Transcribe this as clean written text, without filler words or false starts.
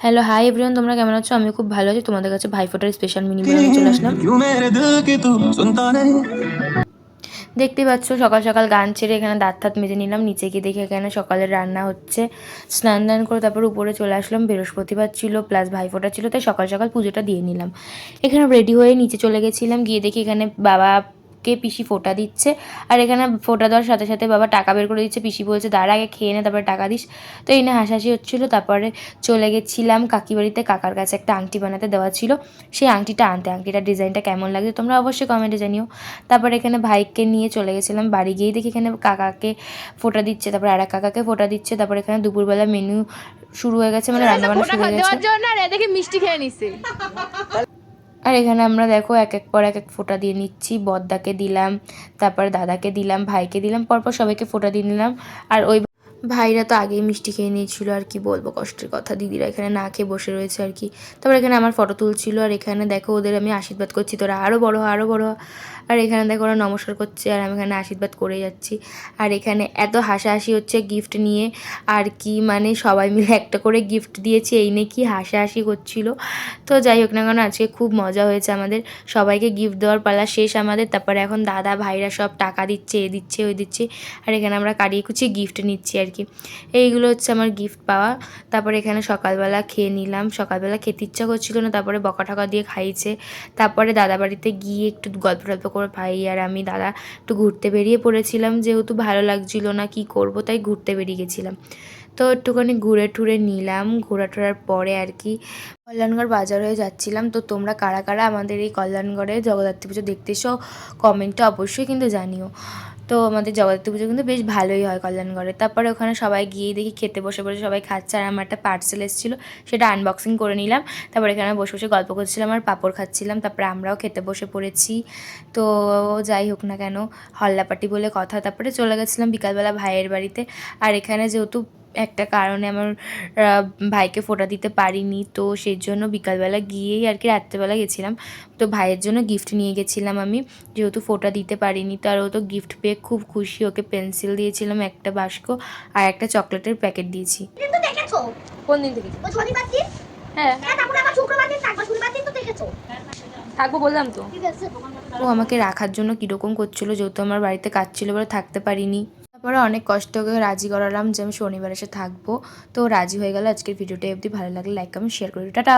Hello, hi everyone, তোমরা কেমন আছো? আমি খুব ভালো আছি। তোমাদের কাছে ভাইফোঁটার স্পেশাল মিনি ব্লগে চলে আসলাম। দেখতেই পাচ্ছ, সকাল সকাল গান ছেড়ে এখানে দাঁত ঠাত মেজে নিলাম। নিচে গিয়ে দেখে এখানে সকালের রান্না হচ্ছে। স্নান দান করে তারপর উপরে চলে আসলাম। বৃহস্পতিবার ছিল প্লাস ভাইফোঁটা ছিল, তাই সকাল সকাল পুজোটা দিয়ে নিলাম। এখানে রেডি হয়ে নিচে চলে গেছিলাম। গিয়ে দেখি এখানে বাবাকে পিসি ফোঁটা দিচ্ছে। আর এখানে ফোঁটা দেওয়ার সাথে সাথে বাবা টাকা বের করে দিচ্ছে। পিসি বলছে দাঁড়া, আগে খেয়ে নে তারপরে টাকা দিস। তো এই না হাসাহাসি হচ্ছিলো। তারপরে চলে গেছিলাম কাকি বাড়িতে। কাকার কাছে একটা আংটি বানাতে দেওয়া ছিল, সেই আংটিটা আনতে। আংটিটার ডিজাইনটা কেমন লাগছে তোমরা অবশ্যই কমেন্টে জানিও। তারপর এখানে ভাইকে নিয়ে চলে গেছিলাম বাড়ি। গিয়েই দেখি এখানে কাকাকে ফোঁটা দিচ্ছে, তারপর আর এক কাকাকে ফোঁটা দিচ্ছে। তারপর এখানে দুপুরবেলা মেনু শুরু হয়ে গেছে, মানে রান্নাবান্না শুরু হয়ে গেছে। দেখি মিষ্টি খেয়ে নিছে। আর এখানে আমরা দেখো এক এক পর এক এক ফোঁটা দিয়ে নিচ্ছি। বদ্দাকে দিলাম, তারপর দাদাকে দিলাম, ভাইকে দিলাম, পরপর সবাইকে ফোঁটা দিয়ে নিলাম। আর ওই ভাইরা তো আগেই মিষ্টি খেয়ে নিয়েছিল। আর কি বলবো, কষ্টের কথা, দিদিরা এখানে না খেয়ে বসে রয়েছে আর কি। তারপর এখানে আমার ফটো তুলছিল। আর এখানে দেখো ওদের আমি আশীর্বাদ করছি, তোরা আরও বড়ো হ, আরও বড়ো হ। আর এখানে দেখো ওরা নমস্কার করছে আর আমি এখানে আশীর্বাদ করে যাচ্ছি। আর এখানে এত হাসাহাসি হচ্ছে গিফট নিয়ে আর কি, মানে সবাই মিলে একটা করে গিফট দিয়েছে, এই নিয়ে কি হাসাহাসি করছিল। তো যাই হোক না কেন, আজকে খুব মজা হয়েছে আমাদের। সবাইকে গিফট দেওয়ার পালা শেষ আমাদের। তারপরে এখন দাদা ভাইরা সব টাকা দিচ্ছে, এ দিচ্ছে ওই দিচ্ছে। আর এখানে আমরা কাটিয়ে কুচিয়ে গিফট নিচ্ছি আর কি। এইগুলো হচ্ছে আমার গিফট পাওয়া। তারপরে এখানে সকালবেলা খেয়ে নিলাম। সকালবেলা খেতে ইচ্ছা করছিল না, তারপরে বকা ঠকা দিয়ে খাইয়েছে। তারপরে দাদা বাড়িতে গিয়ে একটু গল্প টল্প করে ভাই আর আমি দাদা একটু ঘুরতে বেরিয়ে পড়েছিলাম। যেহেতু ভালো লাগছিল না, কি করব, তাই ঘুরতে বেরিয়ে গেছিলাম। তো একটুখানি ঘুরে টুরে নিলাম। ঘোরা টোরার পরে আর কি কল্যাণগড় বাজার হয়ে যাচ্ছিলাম। তো তোমরা কারা কারা আমাদের এই কল্যাণগড়ে জগদ্ধাত্রী পুজো দেখতে এসো কমেন্টে অবশ্যই কিন্তু জানিও। তো আমাদের জগদ্ধাত্রী পুজো কিন্তু বেশ ভালোই হয় কল্যাণগড়ে। তারপরে ওখানে সবাই গিয়েই দেখি খেতে বসে বসে সবাই খাচ্ছে। আর আমার একটা পার্সেল এসেছিলো, সেটা আনবক্সিং করে নিলাম। তারপরে এখানে বসে বসে গল্প করছিলাম আর পাঁপড় খাচ্ছিলাম। তারপরে আমরাও খেতে বসে পড়েছি। তো যাই হোক না কেন, হল্লাপাটি বলে কথা। তারপরে চলে গেছিলাম বিকালবেলা ভাইয়ের বাড়িতে। আর এখানে যেহেতু একটা কারণে আমার ভাইকে ফোঁটা দিতে পারিনি, তো সেই জন্য বিকালবেলা গিয়েই আর কি রাত্রেবেলা গেছিলাম। তো ভাইয়ের জন্য গিফট নিয়ে গেছিলাম আমি, যেহেতু ফোঁটা দিতে পারিনি। তো আর ও তো গিফট পেয়ে খুব খুশি। ওকে পেন্সিল দিয়েছিলাম একটা বাস্ক আর একটা চকলেটের প্যাকেট দিয়েছি। কোন দিন থেকে? হ্যাঁ, থাকবো বললাম তো। ও আমাকে রাখার জন্য কীরকম করছিল, যেহেতু আমার বাড়িতে কাজ ছিল বলে থাকতে পারিনি। তারপরে অনেক কষ্ট করে রাজি করালাম যে আমি শনিবার এসে থাকবো। তো রাজি হয়ে গেল। আজকের ভিডিওটা অবধি, ভালো লাগলে লাইক কমেন্ট শেয়ার করে টাটা।